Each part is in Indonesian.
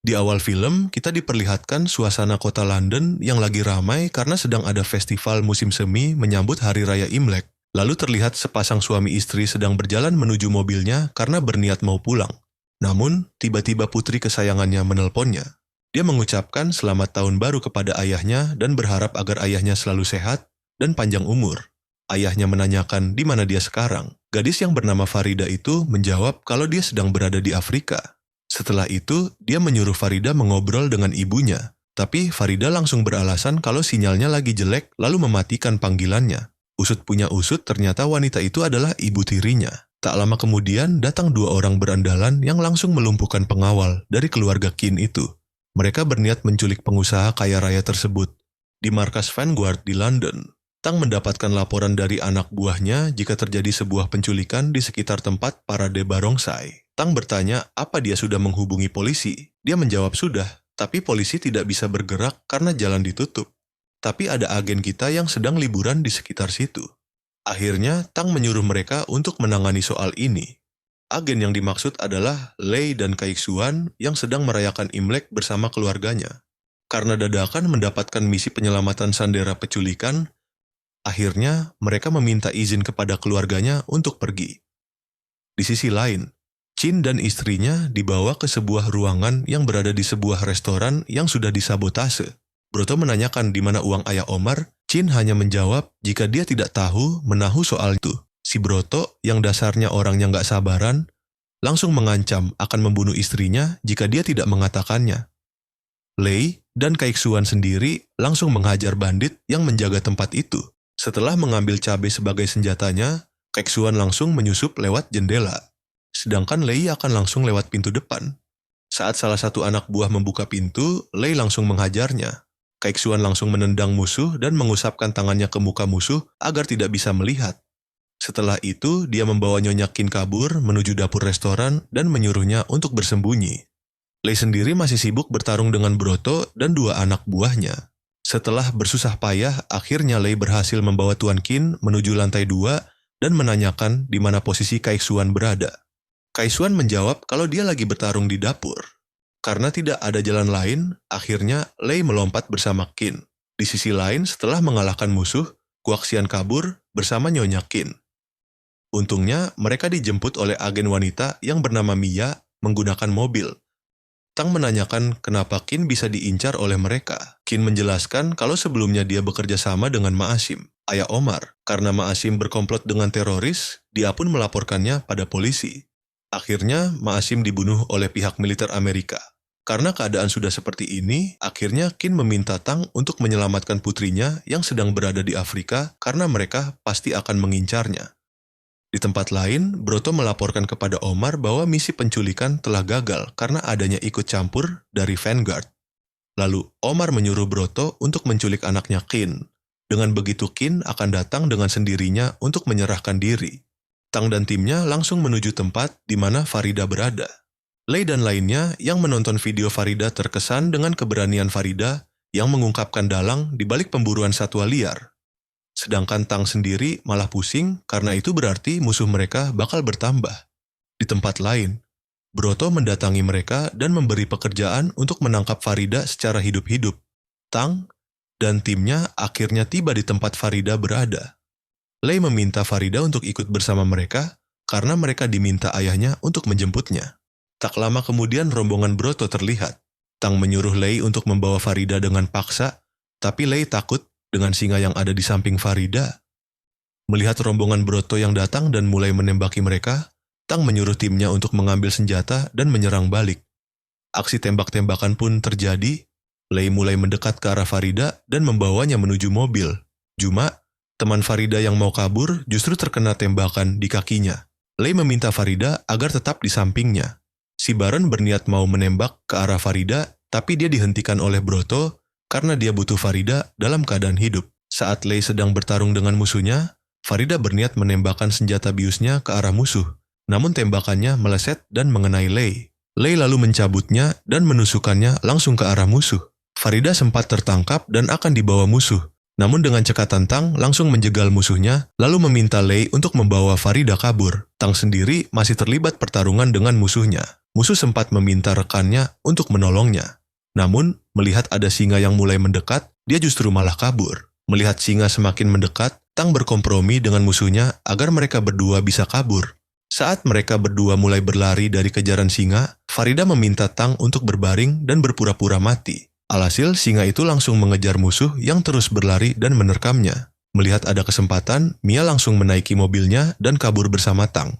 Di awal film, kita diperlihatkan suasana kota London yang lagi ramai karena sedang ada festival musim semi menyambut Hari Raya Imlek. Lalu terlihat sepasang suami istri sedang berjalan menuju mobilnya karena berniat mau pulang. Namun, tiba-tiba putri kesayangannya menelponnya. Dia mengucapkan selamat tahun baru kepada ayahnya dan berharap agar ayahnya selalu sehat dan panjang umur. Ayahnya menanyakan di mana dia sekarang. Gadis yang bernama Farida itu menjawab kalau dia sedang berada di Afrika. Setelah itu, dia menyuruh Farida mengobrol dengan ibunya. Tapi Farida langsung beralasan kalau sinyalnya lagi jelek lalu mematikan panggilannya. Usut punya usut, ternyata wanita itu adalah ibu tirinya. Tak lama kemudian, datang dua orang berandalan yang langsung melumpuhkan pengawal dari keluarga Kin itu. Mereka berniat menculik pengusaha kaya raya tersebut. Di markas Vanguard di London, Tang mendapatkan laporan dari anak buahnya jika terjadi sebuah penculikan di sekitar tempat parade barongsai. Tang bertanya apa dia sudah menghubungi polisi. Dia menjawab sudah, tapi polisi tidak bisa bergerak karena jalan ditutup. Tapi ada agen kita yang sedang liburan di sekitar situ. Akhirnya, Tang menyuruh mereka untuk menangani soal ini. Agen yang dimaksud adalah Lei dan Kaixuan yang sedang merayakan Imlek bersama keluarganya. Karena dadakan mendapatkan misi penyelamatan sandera penculikan, akhirnya mereka meminta izin kepada keluarganya untuk pergi. Di sisi lain, Chin dan istrinya dibawa ke sebuah ruangan yang berada di sebuah restoran yang sudah disabotase. Broto menanyakan di mana uang ayah Omar. Chin hanya menjawab jika dia tidak tahu menahu soal itu. Si Broto, yang dasarnya orang yang gak sabaran, langsung mengancam akan membunuh istrinya jika dia tidak mengatakannya. Lei dan Kaixuan sendiri langsung menghajar bandit yang menjaga tempat itu. Setelah mengambil cabai sebagai senjatanya, Kaixuan langsung menyusup lewat jendela. Sedangkan Lei akan langsung lewat pintu depan. Saat salah satu anak buah membuka pintu, Lei langsung menghajarnya. Kaixuan langsung menendang musuh dan mengusapkan tangannya ke muka musuh agar tidak bisa melihat. Setelah itu, dia membawa Nyonya Qin kabur menuju dapur restoran dan menyuruhnya untuk bersembunyi. Lei sendiri masih sibuk bertarung dengan Broto dan dua anak buahnya. Setelah bersusah payah, akhirnya Lei berhasil membawa Tuan Qin menuju lantai 2 dan menanyakan di mana posisi Kaixuan berada. Kaixuan menjawab kalau dia lagi bertarung di dapur. Karena tidak ada jalan lain, akhirnya Lei melompat bersama Qin. Di sisi lain, setelah mengalahkan musuh, Guaxian kabur bersama Nyonya Qin. Untungnya, mereka dijemput oleh agen wanita yang bernama Mia menggunakan mobil. Tang menanyakan kenapa Qin bisa diincar oleh mereka. Qin menjelaskan kalau sebelumnya dia bekerja sama dengan Maasim, ayah Omar. Karena Maasim berkomplot dengan teroris, dia pun melaporkannya pada polisi. Akhirnya, Maasim dibunuh oleh pihak militer Amerika. Karena keadaan sudah seperti ini, akhirnya Qin meminta Tang untuk menyelamatkan putrinya yang sedang berada di Afrika karena mereka pasti akan mengincarnya. Di tempat lain, Broto melaporkan kepada Omar bahwa misi penculikan telah gagal karena adanya ikut campur dari Vanguard. Lalu, Omar menyuruh Broto untuk menculik anaknya Qin. Dengan begitu Qin akan datang dengan sendirinya untuk menyerahkan diri. Tang dan timnya langsung menuju tempat di mana Farida berada. Lei dan lainnya yang menonton video Farida terkesan dengan keberanian Farida yang mengungkapkan dalang di balik pemburuan satwa liar. Sedangkan Tang sendiri malah pusing karena itu berarti musuh mereka bakal bertambah. Di tempat lain, Broto mendatangi mereka dan memberi pekerjaan untuk menangkap Farida secara hidup-hidup. Tang dan timnya akhirnya tiba di tempat Farida berada. Lei meminta Farida untuk ikut bersama mereka karena mereka diminta ayahnya untuk menjemputnya. Tak lama kemudian rombongan Broto terlihat. Tang menyuruh Lei untuk membawa Farida dengan paksa, tapi Lei takut dengan singa yang ada di samping Farida. Melihat rombongan Broto yang datang dan mulai menembaki mereka, Tang menyuruh timnya untuk mengambil senjata dan menyerang balik. Aksi tembak-tembakan pun terjadi. Lei mulai mendekat ke arah Farida dan membawanya menuju mobil. Cuma, teman Farida yang mau kabur justru terkena tembakan di kakinya. Lei meminta Farida agar tetap di sampingnya. Si Baron berniat mau menembak ke arah Farida, tapi dia dihentikan oleh Broto karena dia butuh Farida dalam keadaan hidup. Saat Lei sedang bertarung dengan musuhnya, Farida berniat menembakkan senjata biusnya ke arah musuh. Namun tembakannya meleset dan mengenai Lei. Lei lalu mencabutnya dan menusukkannya langsung ke arah musuh. Farida sempat tertangkap dan akan dibawa musuh. Namun dengan cekatan Tang langsung menjegal musuhnya, lalu meminta Lei untuk membawa Farida kabur. Tang sendiri masih terlibat pertarungan dengan musuhnya. musuh sempat meminta rekannya untuk menolongnya. Namun, melihat ada singa yang mulai mendekat, dia justru malah kabur. Melihat singa semakin mendekat, Tang berkompromi dengan musuhnya agar mereka berdua bisa kabur. Saat mereka berdua mulai berlari dari kejaran singa, Farida meminta Tang untuk berbaring dan berpura-pura mati. Alhasil, singa itu langsung mengejar musuh yang terus berlari dan menerkamnya. Melihat ada kesempatan, Mia langsung menaiki mobilnya dan kabur bersama Tang.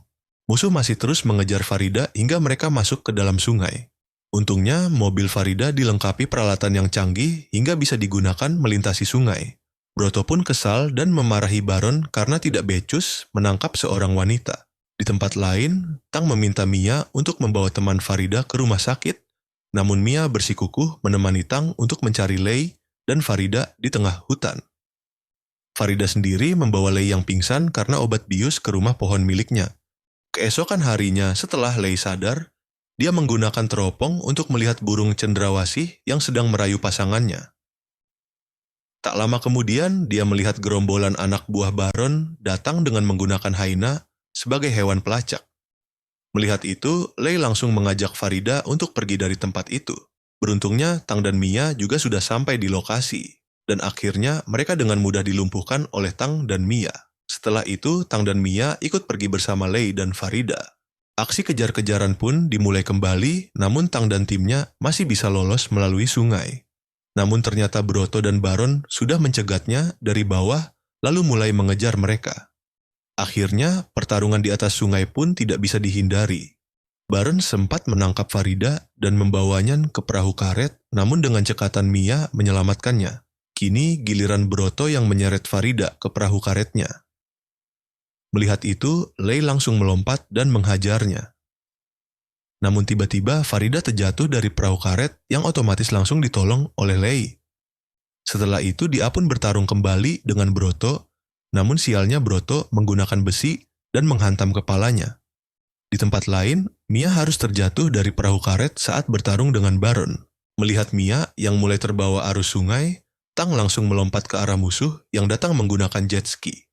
Musuh masih terus mengejar Farida hingga mereka masuk ke dalam sungai. Untungnya, mobil Farida dilengkapi peralatan yang canggih hingga bisa digunakan melintasi sungai. Broto pun kesal dan memarahi Baron karena tidak becus menangkap seorang wanita. Di tempat lain, Tang meminta Mia untuk membawa teman Farida ke rumah sakit, namun Mia bersikukuh menemani Tang untuk mencari Lei dan Farida di tengah hutan. Farida sendiri membawa Lei yang pingsan karena obat bius ke rumah pohon miliknya. Keesokan harinya setelah Lei sadar, dia menggunakan teropong untuk melihat burung cendrawasih yang sedang merayu pasangannya. Tak lama kemudian, dia melihat gerombolan anak buah Baron datang dengan menggunakan hyena sebagai hewan pelacak. Melihat itu, Lei langsung mengajak Farida untuk pergi dari tempat itu. Beruntungnya, Tang dan Mia juga sudah sampai di lokasi, dan akhirnya mereka dengan mudah dilumpuhkan oleh Tang dan Mia. Setelah itu, Tang dan Mia ikut pergi bersama Lei dan Farida. Aksi kejar-kejaran pun dimulai kembali, namun Tang dan timnya masih bisa lolos melalui sungai. Namun ternyata Broto dan Baron sudah mencegatnya dari bawah lalu mulai mengejar mereka. Akhirnya, pertarungan di atas sungai pun tidak bisa dihindari. Baron sempat menangkap Farida dan membawanya ke perahu karet, namun dengan cekatan Mia menyelamatkannya. Kini giliran Broto yang menyeret Farida ke perahu karetnya. Melihat itu, Lei langsung melompat dan menghajarnya. Namun tiba-tiba Farida terjatuh dari perahu karet yang otomatis langsung ditolong oleh Lei. Setelah itu dia pun bertarung kembali dengan Broto, namun sialnya Broto menggunakan besi dan menghantam kepalanya. Di tempat lain, Mia harus terjatuh dari perahu karet saat bertarung dengan Baron. Melihat Mia yang mulai terbawa arus sungai, Tang langsung melompat ke arah musuh yang datang menggunakan jet ski.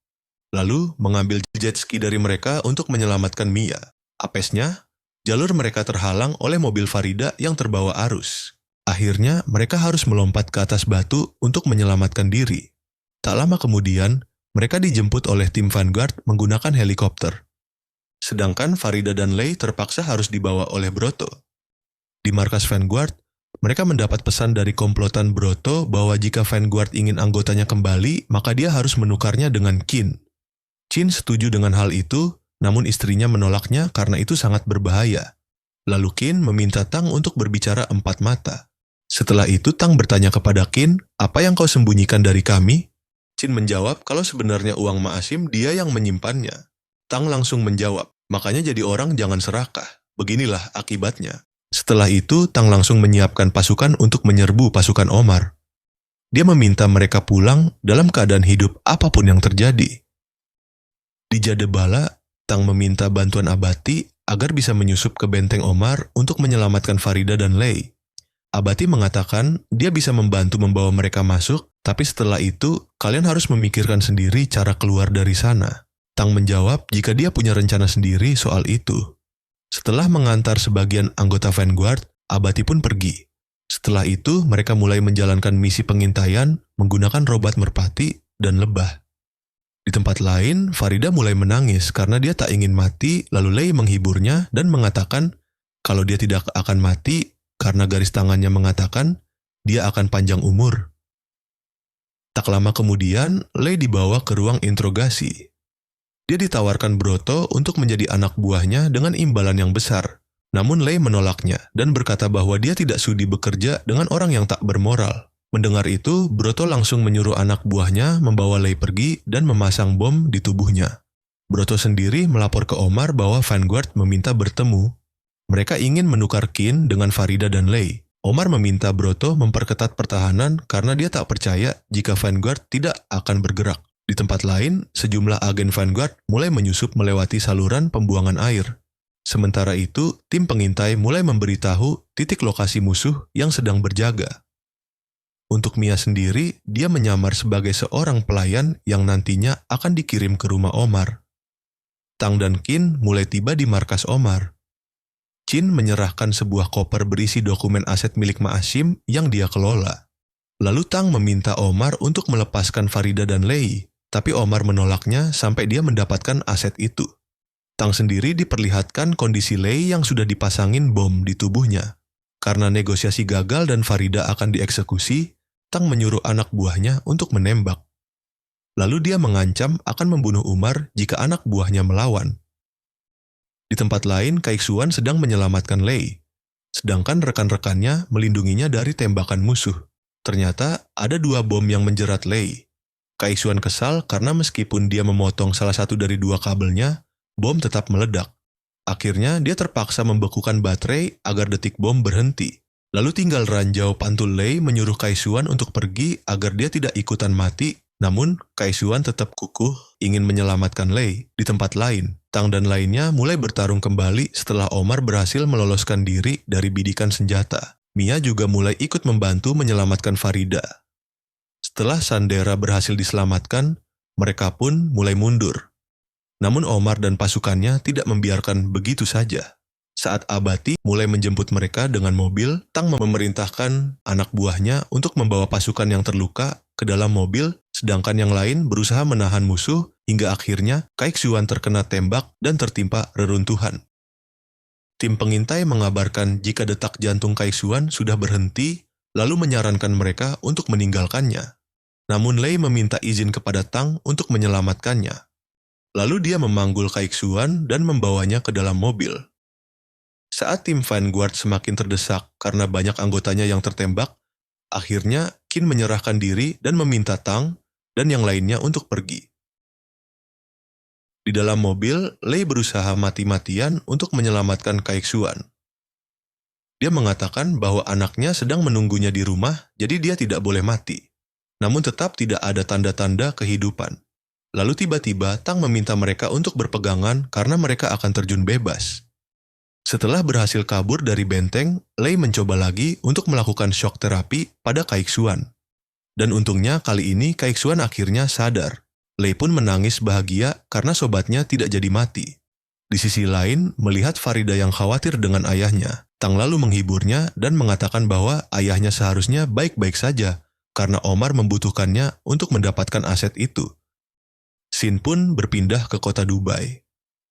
Lalu mengambil jet ski dari mereka untuk menyelamatkan Mia. Apesnya, jalur mereka terhalang oleh mobil Farida yang terbawa arus. Akhirnya, mereka harus melompat ke atas batu untuk menyelamatkan diri. Tak lama kemudian, mereka dijemput oleh tim Vanguard menggunakan helikopter. Sedangkan Farida dan Lei terpaksa harus dibawa oleh Broto. Di markas Vanguard, mereka mendapat pesan dari komplotan Broto bahwa jika Vanguard ingin anggotanya kembali, maka dia harus menukarnya dengan Qin. Qin setuju dengan hal itu, namun istrinya menolaknya karena itu sangat berbahaya. Lalu Qin meminta Tang untuk berbicara empat mata. Setelah itu Tang bertanya kepada Qin, "Apa yang kau sembunyikan dari kami?" Qin menjawab kalau sebenarnya uang Maasim dia yang menyimpannya. Tang langsung menjawab, "Makanya jadi orang jangan serakah. Beginilah akibatnya." Setelah itu Tang langsung menyiapkan pasukan untuk menyerbu pasukan Omar. Dia meminta mereka pulang dalam keadaan hidup apapun yang terjadi. Di Jadebala, Tang meminta bantuan Abati agar bisa menyusup ke benteng Omar untuk menyelamatkan Farida dan Lei. Abati mengatakan dia bisa membantu membawa mereka masuk, tapi setelah itu kalian harus memikirkan sendiri cara keluar dari sana. Tang menjawab jika dia punya rencana sendiri soal itu. Setelah mengantar sebagian anggota Vanguard, Abati pun pergi. Setelah itu mereka mulai menjalankan misi pengintaian menggunakan robot merpati dan lebah. Di tempat lain, Farida mulai menangis karena dia tak ingin mati, lalu Lei menghiburnya dan mengatakan kalau dia tidak akan mati karena garis tangannya mengatakan dia akan panjang umur. Tak lama kemudian, Lei dibawa ke ruang interogasi. Dia ditawarkan Broto untuk menjadi anak buahnya dengan imbalan yang besar. Namun Lei menolaknya dan berkata bahwa dia tidak sudi bekerja dengan orang yang tak bermoral. Mendengar itu, Broto langsung menyuruh anak buahnya membawa Lei pergi dan memasang bom di tubuhnya. Broto sendiri melapor ke Omar bahwa Vanguard meminta bertemu. Mereka ingin menukar Qin dengan Farida dan Lei. Omar meminta Broto memperketat pertahanan karena dia tak percaya jika Vanguard tidak akan bergerak. Di tempat lain, sejumlah agen Vanguard mulai menyusup melewati saluran pembuangan air. Sementara itu, tim pengintai mulai memberitahu titik lokasi musuh yang sedang berjaga. Untuk Mia sendiri, dia menyamar sebagai seorang pelayan yang nantinya akan dikirim ke rumah Omar. Tang dan Qin mulai tiba di markas Omar. Chin menyerahkan sebuah koper berisi dokumen aset milik Ma'asim yang dia kelola. Lalu Tang meminta Omar untuk melepaskan Farida dan Lei, tapi Omar menolaknya sampai dia mendapatkan aset itu. Tang sendiri diperlihatkan kondisi Lei yang sudah dipasangin bom di tubuhnya. Karena negosiasi gagal dan Farida akan dieksekusi, Tang menyuruh anak buahnya untuk menembak. Lalu dia mengancam akan membunuh Umar jika anak buahnya melawan. Di tempat lain, Kaixuan sedang menyelamatkan Lei, sedangkan rekan-rekannya melindunginya dari tembakan musuh. Ternyata ada 2 bom yang menjerat Lei. Kaixuan kesal karena meskipun dia memotong salah satu dari 2 kabelnya, bom tetap meledak. Akhirnya dia terpaksa membekukan baterai agar detik bom berhenti. Lalu tinggal ranjau pantul Lei menyuruh Kaixuan untuk pergi agar dia tidak ikutan mati. Namun, Kaixuan tetap kukuh ingin menyelamatkan Lei. Di tempat lain, Tang dan lainnya mulai bertarung kembali setelah Omar berhasil meloloskan diri dari bidikan senjata. Mia juga mulai ikut membantu menyelamatkan Farida. Setelah Sandera berhasil diselamatkan, mereka pun mulai mundur. Namun Omar dan pasukannya tidak membiarkan begitu saja. Saat Abati mulai menjemput mereka dengan mobil, Tang memerintahkan anak buahnya untuk membawa pasukan yang terluka ke dalam mobil, sedangkan yang lain berusaha menahan musuh hingga akhirnya Kaixuan terkena tembak dan tertimpa reruntuhan. Tim pengintai mengabarkan jika detak jantung Kaixuan sudah berhenti, lalu menyarankan mereka untuk meninggalkannya. Namun Lei meminta izin kepada Tang untuk menyelamatkannya. Lalu dia memanggul Kaixuan dan membawanya ke dalam mobil. Saat tim Vanguard semakin terdesak karena banyak anggotanya yang tertembak, akhirnya Qin menyerahkan diri dan meminta Tang dan yang lainnya untuk pergi. Di dalam mobil, Lei berusaha mati-matian untuk menyelamatkan Kaixuan. Dia mengatakan bahwa anaknya sedang menunggunya di rumah, jadi dia tidak boleh mati. Namun tetap tidak ada tanda-tanda kehidupan. Lalu tiba-tiba Tang meminta mereka untuk berpegangan karena mereka akan terjun bebas. Setelah berhasil kabur dari benteng, Lei mencoba lagi untuk melakukan shock terapi pada Kaixuan. Dan untungnya kali ini Kaixuan akhirnya sadar. Lei pun menangis bahagia karena sobatnya tidak jadi mati. Di sisi lain, melihat Farida yang khawatir dengan ayahnya, Tang lalu menghiburnya dan mengatakan bahwa ayahnya seharusnya baik-baik saja karena Omar membutuhkannya untuk mendapatkan aset itu. Sin pun berpindah ke kota Dubai.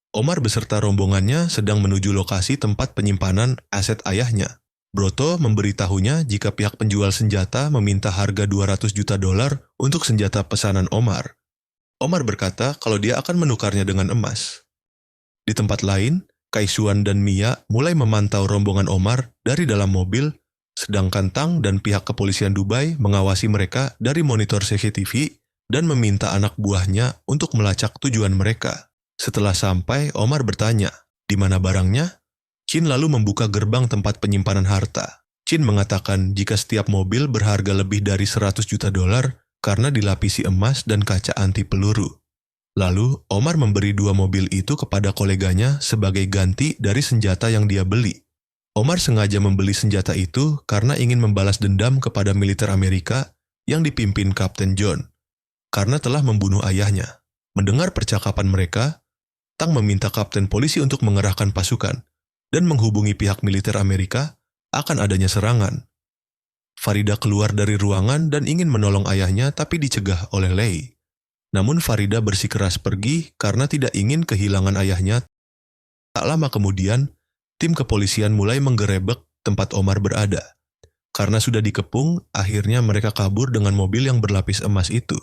Omar beserta rombongannya sedang menuju lokasi tempat penyimpanan aset ayahnya. Broto memberitahunya jika pihak penjual senjata meminta harga $200 juta untuk senjata pesanan Omar. Omar berkata kalau dia akan menukarnya dengan emas. Di tempat lain, Kaixuan dan Mia mulai memantau rombongan Omar dari dalam mobil, sedangkan Tang dan pihak kepolisian Dubai mengawasi mereka dari monitor CCTV dan meminta anak buahnya untuk melacak tujuan mereka. Setelah sampai, Omar bertanya, di mana barangnya? Qin lalu membuka gerbang tempat penyimpanan harta. Qin mengatakan jika setiap mobil berharga lebih dari $100 juta karena dilapisi emas dan kaca anti peluru. Lalu, Omar memberi 2 mobil itu kepada koleganya sebagai ganti dari senjata yang dia beli. Omar sengaja membeli senjata itu karena ingin membalas dendam kepada militer Amerika yang dipimpin Kapten John, karena telah membunuh ayahnya. Mendengar percakapan mereka, Tang meminta kapten polisi untuk mengerahkan pasukan dan menghubungi pihak militer Amerika akan adanya serangan. Farida keluar dari ruangan dan ingin menolong ayahnya tapi dicegah oleh Lei. Namun Farida bersikeras pergi karena tidak ingin kehilangan ayahnya. Tak lama kemudian, tim kepolisian mulai menggerebek tempat Omar berada. Karena sudah dikepung, akhirnya mereka kabur dengan mobil yang berlapis emas itu.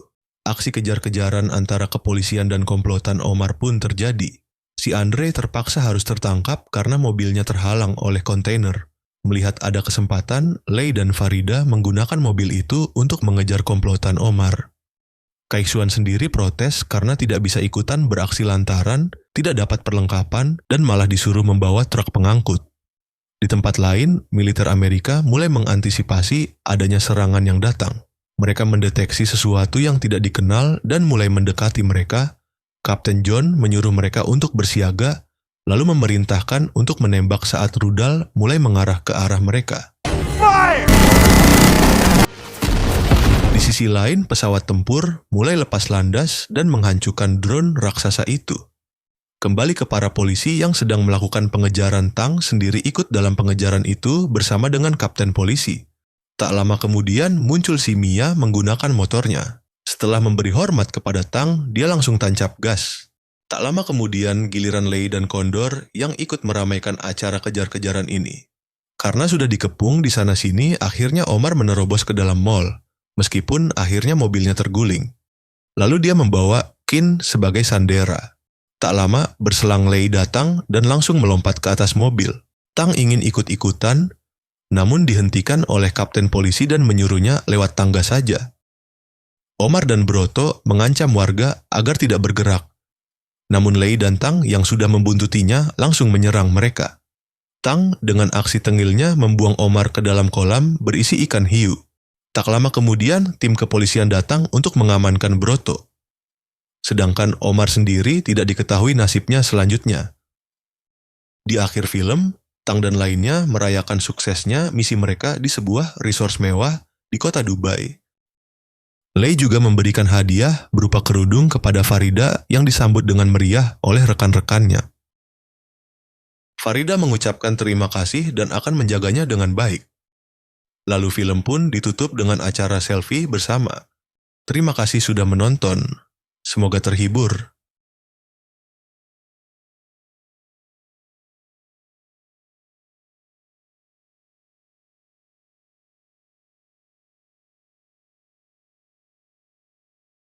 Aksi kejar-kejaran antara kepolisian dan komplotan Omar pun terjadi. Si Andre terpaksa harus tertangkap karena mobilnya terhalang oleh kontainer. Melihat ada kesempatan, Lei dan Farida menggunakan mobil itu untuk mengejar komplotan Omar. Kaixuan sendiri protes karena tidak bisa ikutan beraksi lantaran, tidak dapat perlengkapan, dan malah disuruh membawa truk pengangkut. Di tempat lain, militer Amerika mulai mengantisipasi adanya serangan yang datang. Mereka mendeteksi sesuatu yang tidak dikenal dan mulai mendekati mereka. Kapten John menyuruh mereka untuk bersiaga, lalu memerintahkan untuk menembak saat rudal mulai mengarah ke arah mereka. Fire! Di sisi lain, pesawat tempur mulai lepas landas dan menghancurkan drone raksasa itu. Kembali ke para polisi yang sedang melakukan pengejaran, Tang sendiri ikut dalam pengejaran itu bersama dengan kapten polisi. Tak lama kemudian muncul si Mia menggunakan motornya. Setelah memberi hormat kepada Tang, dia langsung tancap gas. Tak lama kemudian giliran Lei dan Kondor yang ikut meramaikan acara kejar-kejaran ini. Karena sudah dikepung di sana-sini, akhirnya Omar menerobos ke dalam mall, meskipun akhirnya mobilnya terguling. Lalu dia membawa Qin sebagai sandera. Tak lama, berselang Lei datang dan langsung melompat ke atas mobil. Tang ingin ikut-ikutan, namun dihentikan oleh kapten polisi dan menyuruhnya lewat tangga saja. Omar dan Broto mengancam warga agar tidak bergerak. Namun Lei dan Tang yang sudah membuntutinya langsung menyerang mereka. Tang dengan aksi tengilnya membuang Omar ke dalam kolam berisi ikan hiu. Tak lama kemudian, tim kepolisian datang untuk mengamankan Broto. Sedangkan Omar sendiri tidak diketahui nasibnya selanjutnya. Di akhir film, Tang dan lainnya merayakan suksesnya misi mereka di sebuah resort mewah di kota Dubai. Lei juga memberikan hadiah berupa kerudung kepada Farida yang disambut dengan meriah oleh rekan-rekannya. Farida mengucapkan terima kasih dan akan menjaganya dengan baik. Lalu film pun ditutup dengan acara selfie bersama. Terima kasih sudah menonton. Semoga terhibur.